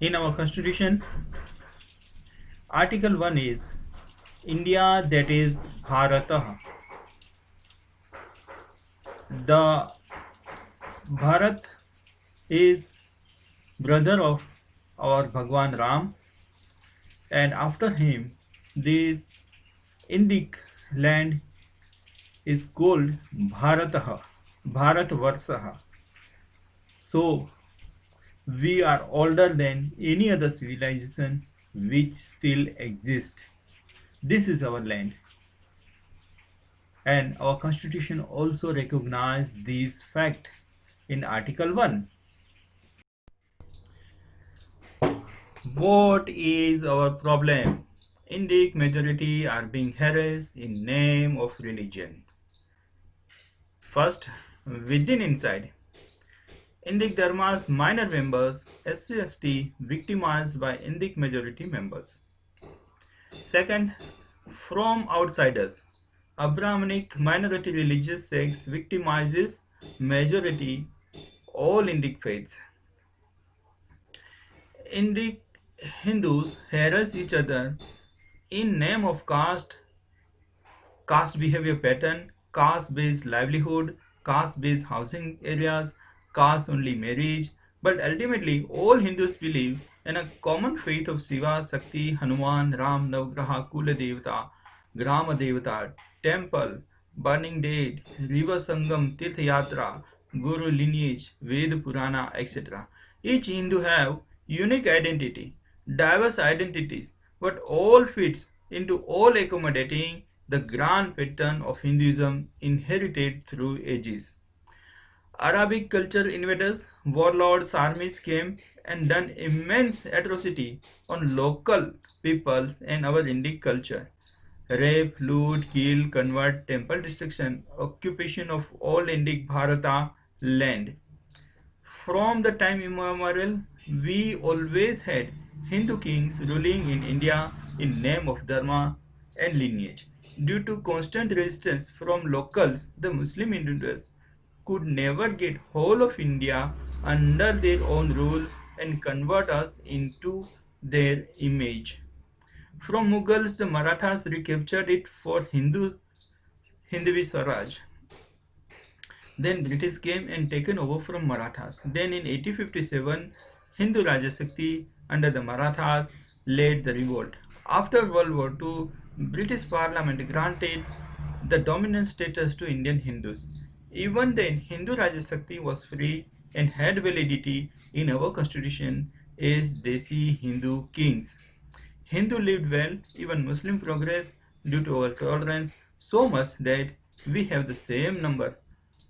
In our constitution, Article 1 is India, that is Bharatah. The Bharat is brother of our Bhagwan Ram, and after him, this Indic land is called Bharatah, Bharatvarsaha. So we are older than any other civilization which still exists. This is our land, and our constitution also recognizes this fact in Article 1. What is our problem? Indic majority are being harassed in name of religion. First, within inside, Indic Dharma's minor members, SC/ST, victimized by Indic majority members. Second, from outsiders, a Brahmanic minority religious sects victimizes majority all Indic faiths. Indic Hindus harass each other in name of caste, caste behavior pattern, caste-based livelihood, caste-based housing areas, caste-only marriage. But ultimately, all Hindus believe in a common faith of Shiva, Shakti, Hanuman, Ram, Navgraha, Kula Devata, Grama Devata, temple, burning dead, river Sangam, Tirth Yatra, Guru lineage, Ved Purana, etc. Each Hindu have unique identity, diverse identities, but all fits into all accommodating the grand pattern of Hinduism inherited through ages. Arabic culture invaders, warlords, armies came and done immense atrocity on local peoples and our Indic culture. Rape, loot, kill, convert, temple destruction, occupation of all Indic Bharata land. From the time immemorial, we always had Hindu kings ruling in India in name of Dharma and lineage. Due to constant resistance from locals, the Muslim Hindus could never get whole of India under their own rules and convert us into their image. From Mughals, the Marathas recaptured it for Hindvi Swaraj. Then British came and taken over from Marathas. Then in 1857, Hindu Rajashakti under the Marathas led the revolt. After World War II, British Parliament granted the dominant status to Indian Hindus. Even then, Hindu Rajashakti was free and had validity in our constitution as Desi Hindu kings. Hindu lived well, even Muslim progressed due to our tolerance so much that we have the same number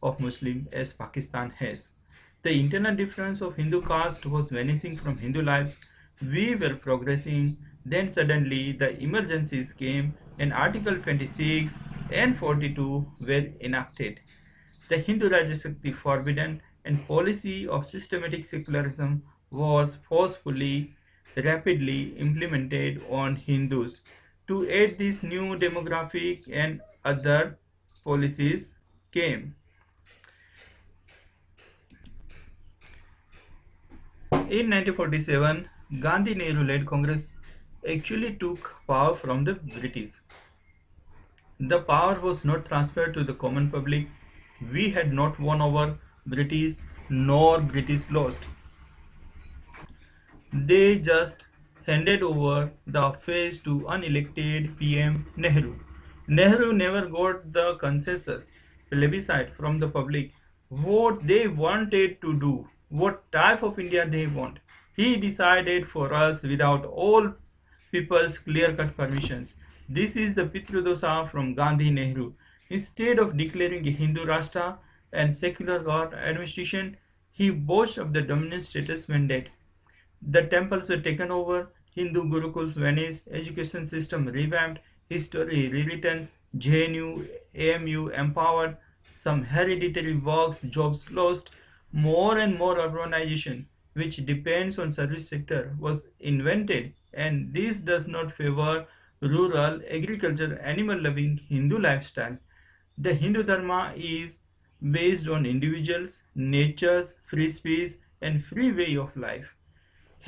of Muslims as Pakistan has. The internal difference of Hindu caste was vanishing from Hindu lives. We were progressing, then suddenly the emergencies came and Article 26 and 42 were enacted. The Hindu Rajashakti forbidden and policy of systematic secularism was forcefully, rapidly implemented on Hindus. To aid this new demographic and other policies came. In 1947, Gandhi Nehru led Congress actually took power from the British. The power was not transferred to the common public. We had not won over British nor British lost. They just handed over the office to unelected PM Nehru. Nehru never got the consensus plebiscite from the public what they wanted to do, what type of India they want. He decided for us without all people's clear-cut permissions. This is the Pitrudosa from Gandhi Nehru. Instead of declaring a Hindu Rashtra and secular God administration, he boasts of the dominant status mandate. The temples were taken over, Hindu gurukuls vanished, education system revamped, history rewritten, JNU, AMU empowered, some hereditary works, jobs lost, more and more urbanization, which depends on service sector, was invented, and this does not favor rural, agriculture, animal-loving Hindu lifestyle. The Hindu Dharma is based on individuals, nature's free speech, and free way of life.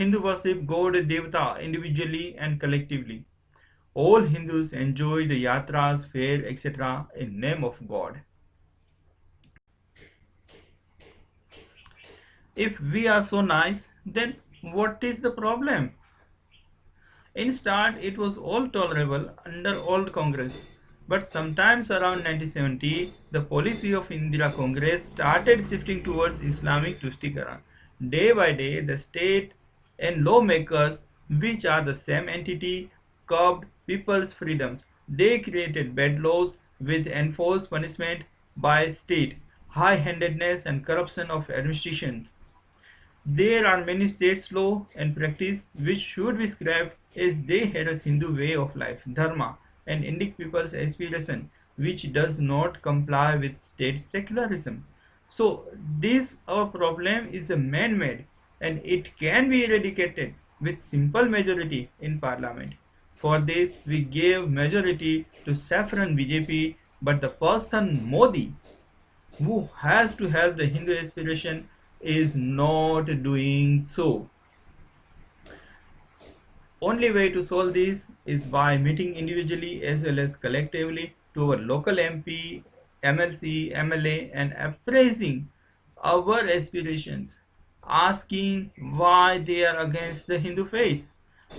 Hindu worship God Devata individually and collectively. All Hindus enjoy the yatras, fair, etc. in name of God. If we are so nice, then what is the problem? In start, it was all tolerable under old Congress, but sometimes around 1970, the policy of Indira Congress started shifting towards Islamic Tuστikaran. Day by day, the state and lawmakers, which are the same entity, curbed people's freedoms. They created bad laws with enforced punishment by state, high-handedness and corruption of administrations. There are many states law and practice which should be scrapped as they harass Hindu way of life, dharma, and Indic people's aspiration which does not comply with state secularism. So this our problem is a man-made and it can be eradicated with simple majority in parliament. For this we gave majority to Saffron BJP, but the person Modi who has to help the Hindu aspiration is not doing so. Only way to solve this is by meeting individually as well as collectively to our local MP, MLC, MLA and appraising our aspirations, asking why they are against the Hindu faith.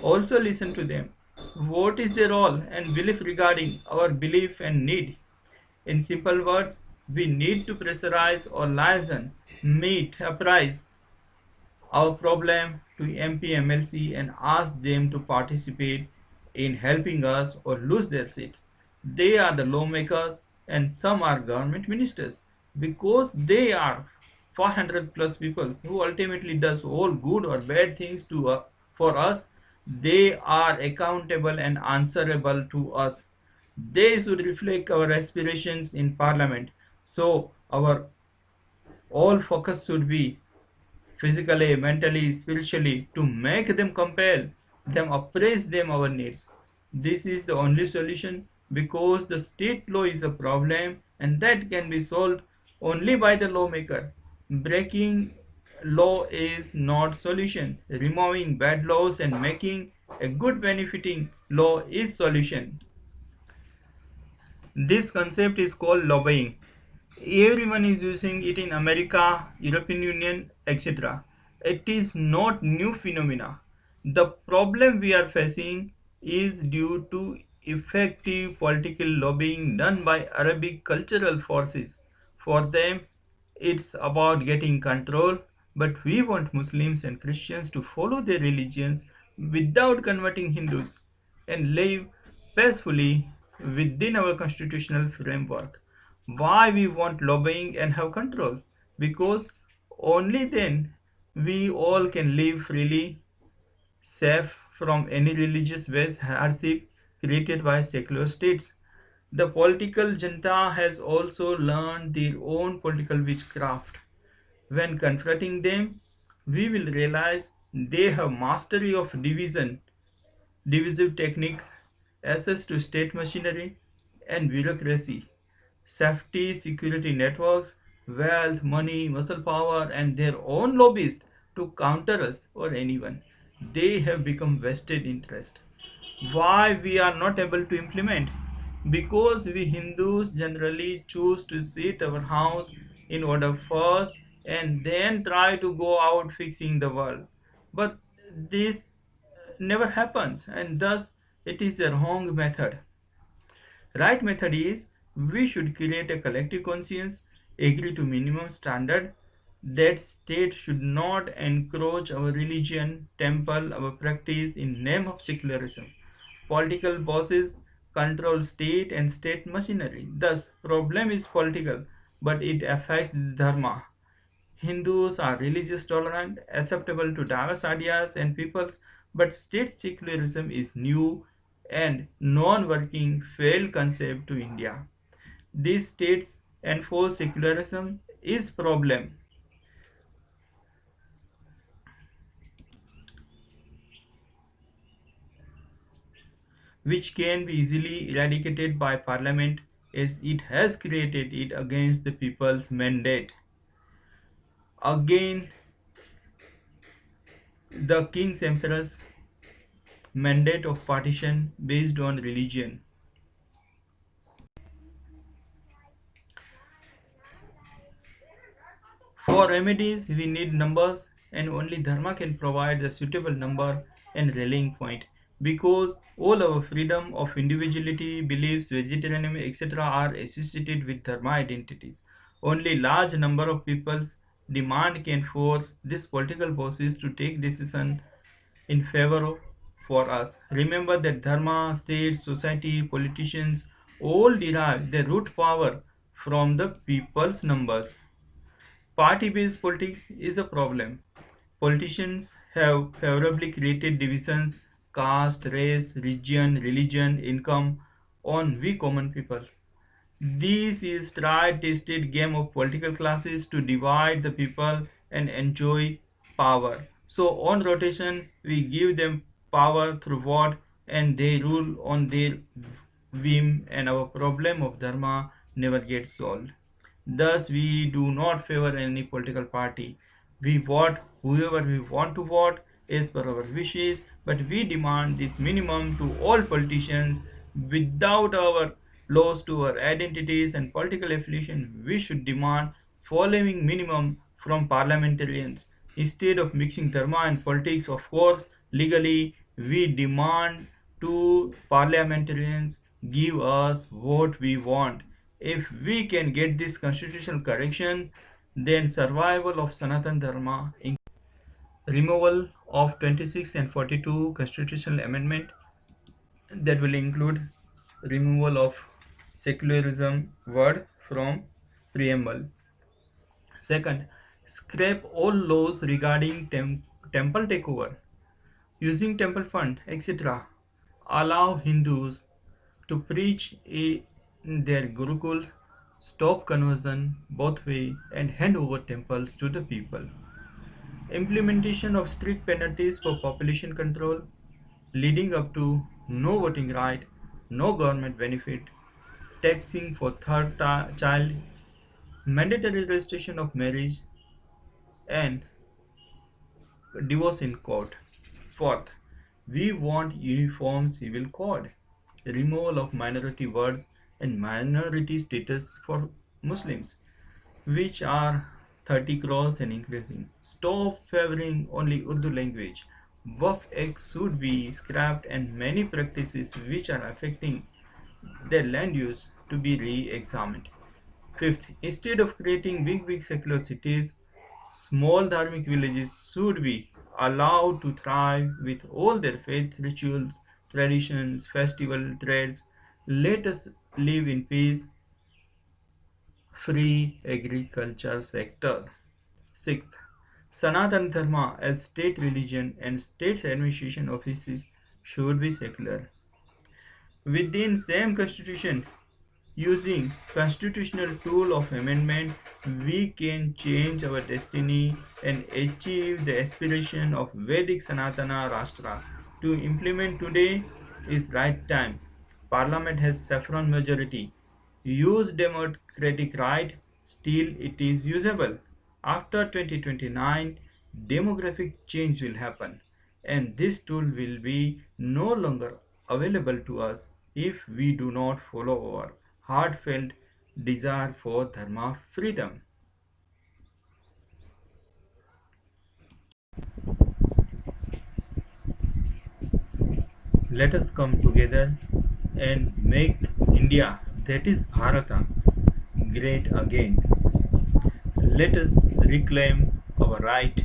Also listen to them. What is their role and belief regarding our belief and need? In simple words, we need to pressurize or liaison, meet, apprise our problem to MP MLC and ask them to participate in helping us or lose their seat. They are the lawmakers and some are government ministers because they are 400 plus people who ultimately does all good or bad things for us. They are accountable and answerable to us. They should reflect our aspirations in parliament. So our all focus should be physically, mentally, spiritually, to make them compel them, appraise them our needs. This is the only solution because the state law is a problem and that can be solved only by the lawmaker. Breaking law is not solution. Removing bad laws and making a good benefiting law is solution. This concept is called lobbying. Everyone is using it in America, European Union, etc. It is not new phenomena. The problem we are facing is due to effective political lobbying done by Arabic cultural forces. For them, it's about getting control, but we want Muslims and Christians to follow their religions without converting Hindus and live peacefully within our constitutional framework. Why we want lobbying and have control? Because only then we all can live freely, safe from any religious based hardship created by secular states. The political junta has also learned their own political witchcraft. When confronting them, we will realize they have mastery of divisive techniques, access to state machinery and bureaucracy, safety, security networks, wealth, money, muscle power, and their own lobbyists to counter us or anyone. They have become vested interest. Why we are not able to implement? Because we Hindus generally choose to sit our house in order first and then try to go out fixing the world. But this never happens and thus it is a wrong method. Right method is we should create a collective conscience, agree to minimum standard that state should not encroach our religion, temple, our practice in name of secularism. Political bosses control state and state machinery. Thus, problem is political, but it affects dharma. Hindus are religious tolerant, acceptable to diverse ideas and peoples, but state secularism is new and non-working failed concept to India. These states enforce secularism is problem which can be easily eradicated by parliament as it has created it against the people's mandate. Again, the king's emperor's mandate of partition based on religion. For remedies, we need numbers, and only Dharma can provide the suitable number and rallying point. Because all our freedom of individuality, beliefs, vegetarianism, etc., are associated with Dharma identities. Only large number of people's demand can force these political forces to take decision in favor of for us. Remember that Dharma, state, society, politicians all derive their root power from the people's numbers. Party based politics is a problem. Politicians have favorably created divisions, caste, race, region, religion, income on we common people. This is tried tested game of political classes to divide the people and enjoy power. So on rotation we give them power through vote and they rule on their whim and our problem of dharma never gets solved. Thus, we do not favor any political party. We vote whoever we want to vote as per our wishes, but we demand this minimum to all politicians without our loss to our identities and political affiliation. We should demand following minimum from parliamentarians. Instead of mixing dharma and politics, of course, legally, we demand to parliamentarians give us what we want. If we can get this constitutional correction, then survival of Sanatan Dharma, removal of 26 and 42 constitutional amendment that will include removal of secularism word from preamble. Second, scrap all laws regarding temple takeover, using temple fund, etc. Allow Hindus to preach in their gurukuls, stop conversion both way, and hand over temples to the people. Implementation of strict penalties for population control, leading up to no voting right, no government benefit, taxing for third child, mandatory registration of marriage, and divorce in court. Fourth, we want uniform civil code, removal of minority words and minority status for Muslims, which are 30 crores and increasing. Stop favoring only Urdu language. Waqf Act should be scrapped and many practices which are affecting their land use to be re-examined. Fifth, instead of creating big secular cities, small dharmic villages should be allowed to thrive with all their faith, rituals, traditions, festival, trades. Let us live in peace, free agriculture sector. Sixth, Sanatan Dharma as state religion and state administration offices should be secular. Within same constitution, using constitutional tool of amendment, we can change our destiny and achieve the aspiration of Vedic Sanatana Rashtra. To implement today is right time. Parliament has saffron majority. Use democratic right, still it is usable. After 2029, demographic change will happen and this tool will be no longer available to us if we do not follow our heartfelt desire for dharma freedom. Let us come together and make India, that is Bharata, great again. Let us reclaim our right